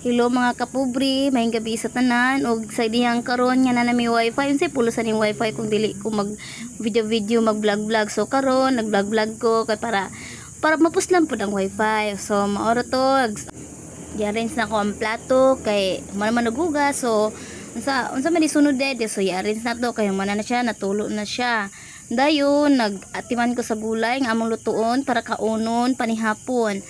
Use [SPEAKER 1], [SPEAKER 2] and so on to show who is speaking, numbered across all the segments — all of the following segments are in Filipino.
[SPEAKER 1] Hello mga kapubri, may gabi sa tanan og sa dihang karon nga na may wifi unsay pulusan ning wifi kung dili ko mag video mag vlog so karon nag vlog ko kay para mapuslan pud ang wifi. So maoro to i-arrange na ko ang plato kay man nagugas, so unsa man isunod dede, so i-arrange na to kay man na siya natulo na siya. Dayon nag-atiman ko sa gulay nga among lutuon para kaunon panihapon.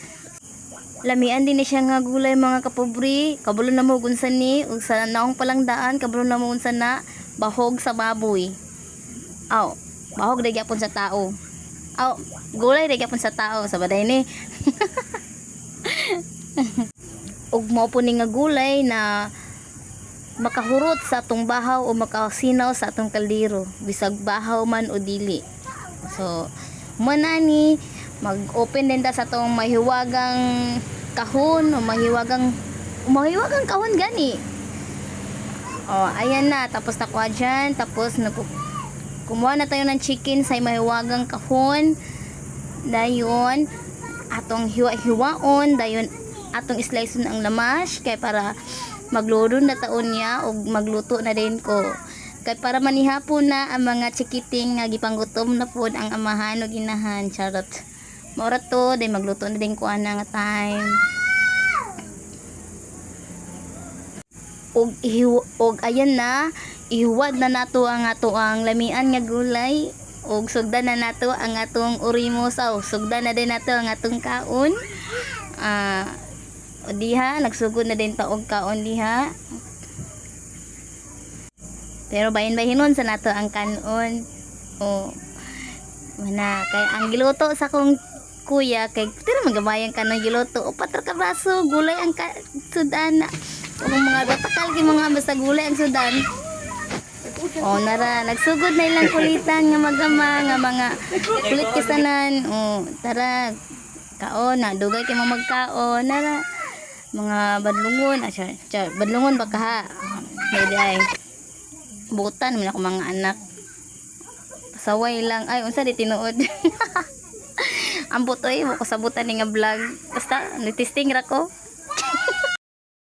[SPEAKER 1] Lamian din ni siya nga gulay mga kapobri, kabalo na mo unsa ni ug sa naong palang daan kabalo na mo unsa na bahog sa baboy. Bahog ra gyapon sa tao. Gulay ra gyapon sa tao sa baday ni. Ug mao po ni nga gulay na makahurot sa atong bahaw o makasinaw sa atong kaldero bisag bahaw man o dili. So manani mag-open din ta sa atong mahiwagang kahon o mahiwagang kahon gani. Ayan na, tapos nakuha dyan, tapos kumuha na tayo ng chicken sa mahiwagang kahon. Dayon atong hiwa-hiwaon, dayon atong sliceon ang lamas kay para magluto na taon niya o magluto na din ko. Kay para manihapon na ang mga chikiting nga gipanggutom na pod ang amahan o ginahan. Charot. Maura to, day magluto na din ko nga time. Og ayan na, ihuwad na nato ang ang lamian nga gulay. Og sugdan na nato ang atong urimusaw. Sugdan na din nato ang atong kaon. O diha, nagsugod na din ta og kaon diha. Pero bahin-bahinon sa nato ang kanon. Mana kay ang giluto sa kong kuya kay tira magabayan ka ng giluto o 4 ka baso gulay ang sudan o mga batakal ki mga basta gulay ang sudan. Nara nagsugod na ilang kulitan nga magama nga mga kulit kisanan. Tara kaon na dugay kay magkaon nara mga badlungon badlungon ba ka ha maybe ay butan man ako mga anak pasaway lang ay unsa di tinuod. Ang butoy mo ko sabutan ni nga vlog basta nagtesting ra ko